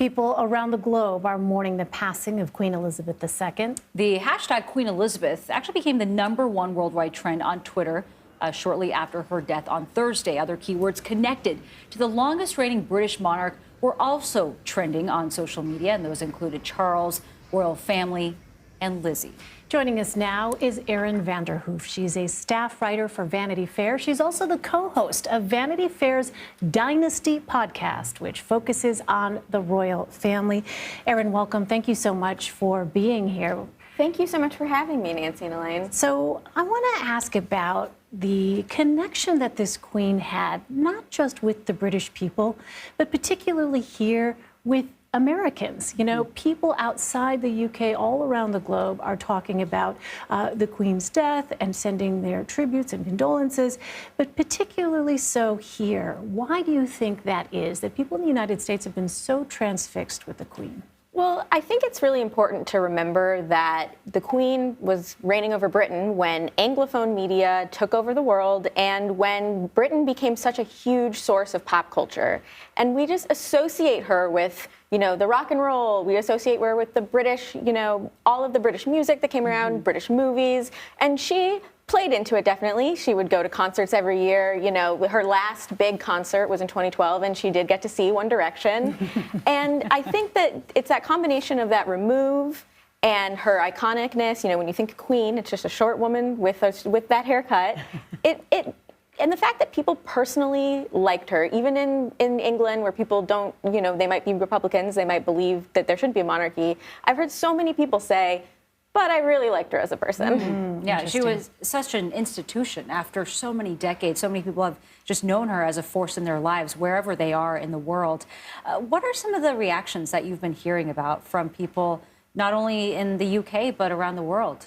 People around the globe are mourning the passing of Queen Elizabeth II. The hashtag Queen Elizabeth actually became the #1 worldwide trend on Twitter shortly after her death on Thursday. Other keywords connected to the longest reigning British monarch were also trending on social media, and those included Charles, royal family, and Lizzie. Joining us now is Erin Vanderhoof. She's a staff writer for Vanity Fair. She's also the co-host of Vanity Fair's Dynasty podcast, which focuses on the royal family. Erin, welcome. Thank you so much for being here. Thank you so much for having me, Nancy and Elaine. So I want to ask about the connection that this queen had, not just with the British people, but particularly here with Americans. You know, people outside the UK all around the globe are talking about the Queen's death and sending their tributes and condolences, but particularly so here. Why do you think that is, that people in the United States have been so transfixed with the Queen? Well, I think it's really important to remember that the Queen was reigning over Britain when Anglophone media took over the world and when Britain became such a huge source of pop culture. And we just associate her with, you know, the rock and roll. We associate her with the British, you know, all of the British music that came around, British movies. And she played into it, definitely. She would go to concerts every year. You know, her last big concert was in 2012, and she did get to see One Direction. And I think that it's that combination of that remove and her iconicness. You know, when you think Queen, it's just a short woman with that haircut. And the fact that people personally liked her, even in England, where people don't, you know, they might be Republicans, they might believe that there shouldn't be a monarchy. I've heard so many people say, but I really liked her as a person. Yeah, she was such an institution after so many decades. So many people have just known her as a force in their lives, wherever they are in the world. What are some of the reactions that you've been hearing about from people, not only in the UK, but around the world?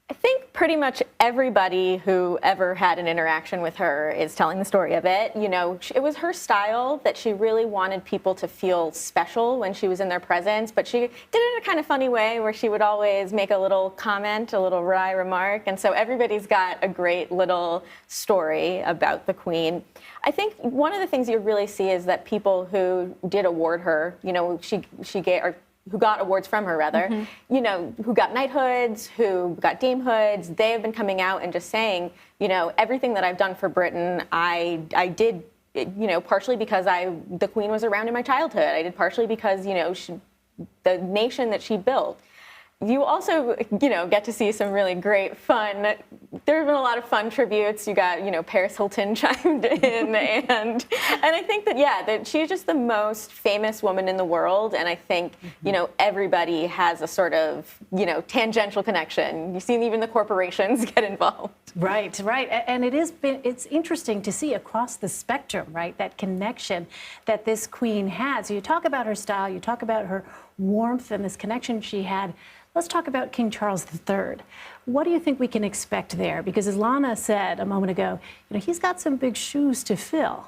I think pretty much everybody who ever had an interaction with her is telling the story of it. You know, it was her style that she really wanted people to feel special when she was in their presence, but she did it in a kind of funny way where she would always make a little comment, a little wry remark, and so everybody's got a great little story about the Queen. I think one of the things you really see is that people who did award her, you know, who got awards from her, rather, you know, who got knighthoods, who got damehoods, they have been coming out and just saying, you know, everything that I've done for Britain, I did, you know, partially because the Queen was around in my childhood. I did partially because, you know, the nation that she built. You also, you know, get to see some really great fun. There have been a lot of fun tributes. You got, you know, Paris Hilton chimed in, and I think that, yeah, that she's just the most famous woman in the world, and I think, you know, everybody has a sort of, you know, tangential connection. You've seen even the corporations get involved. Right, right, and it's interesting to see across the spectrum, right, that connection that this Queen had. So you talk about her style, you talk about her warmth and this connection she had. Let's talk about King Charles III. What do you think we can expect there? Because as Lana said a moment ago, you know, he's got some big shoes to fill.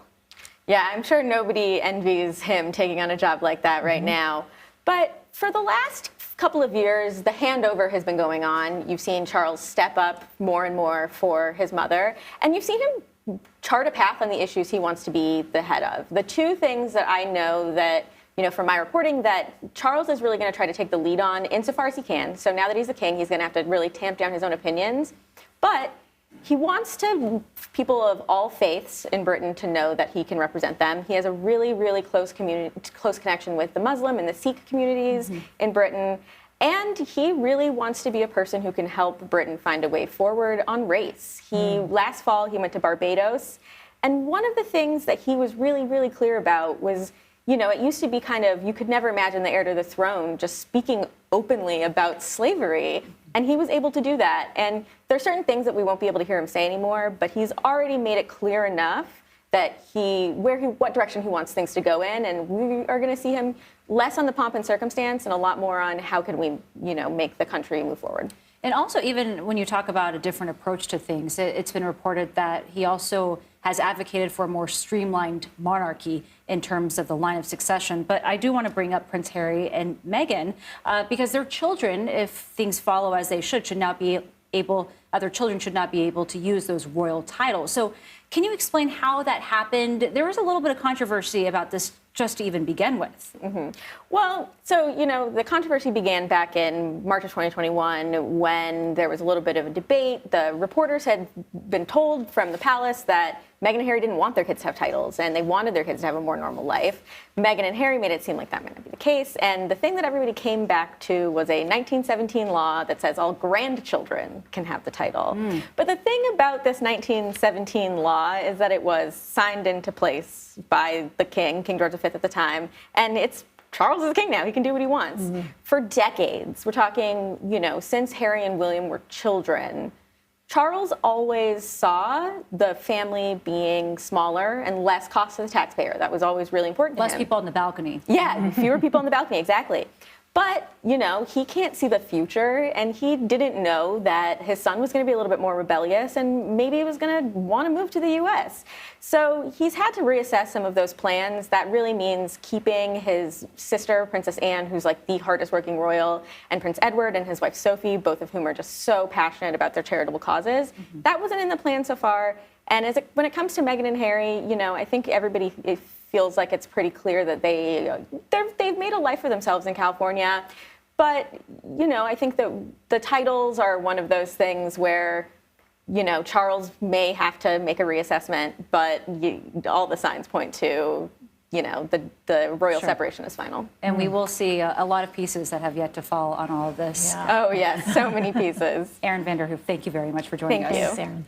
Yeah, I'm sure nobody envies him taking on a job like that right now. But for the last couple of years, the handover has been going on. You've seen Charles step up more and more for his mother, and you've seen him chart a path on the issues he wants to be the head of. The two things that I know that, you know, from my reporting, that Charles is really going to try to take the lead on insofar as he can. So now that he's the king, he's going to have to really tamp down his own opinions. But he wants people of all faiths in Britain to know that he can represent them. He has a really, really close connection with the Muslim and the Sikh communities in Britain. And he really wants to be a person who can help Britain find a way forward on race. Last fall, he went to Barbados. And one of the things that he was really, really clear about was, you know, it used to be kind of, you could never imagine the heir to the throne just speaking openly about slavery. And he was able to do that. And there are certain things that we won't be able to hear him say anymore, but he's already made it clear enough that what direction he wants things to go in. And we are going to see him less on the pomp and circumstance and a lot more on how can we, you know, make the country move forward. And also, even when you talk about a different approach to things, it's been reported that he also has advocated for a more streamlined monarchy in terms of the line of succession. But I do want to bring up Prince Harry and Meghan because their children, if things follow as they should not be able, other children should not be able to use those royal titles. So can you explain how that happened? There was a little bit of controversy about this just to even begin with? Well, so, the controversy began back in March of 2021 when there was a little bit of a debate. The reporters had been told from the palace that Meghan and Harry didn't want their kids to have titles, and they wanted their kids to have a more normal life. Meghan and Harry made it seem like that might not be the case. And the thing that everybody came back to was a 1917 law that says all grandchildren can have the title. But the thing about this 1917 law is that it was signed into place by the king, King George V at the time, and Charles is king now. He can do what he wants. For decades, we're talking, since Harry and William were children, Charles always saw the family being smaller and less cost to the taxpayer. That was always really important to him. Less people on the balcony. Yeah, fewer people on the balcony, exactly. But, he can't see the future, and he didn't know that his son was going to be a little bit more rebellious and maybe he was going to want to move to the U.S. So he's had to reassess some of those plans. That really means keeping his sister, Princess Anne, who's like the hardest working royal, and Prince Edward and his wife Sophie, both of whom are just so passionate about their charitable causes. That wasn't in the plan so far. And when it comes to Meghan and Harry, I think everybody feels like it's pretty clear that they've made a life for themselves in California. But, I think that the titles are one of those things where, Charles may have to make a reassessment, but all the signs point to, the royal separation is final. And we will see a lot of pieces that have yet to fall on all of this. Oh, yes, so many pieces. Erin Vanderhoof, thank you very much for joining us. Thank you. Thanks, Erin.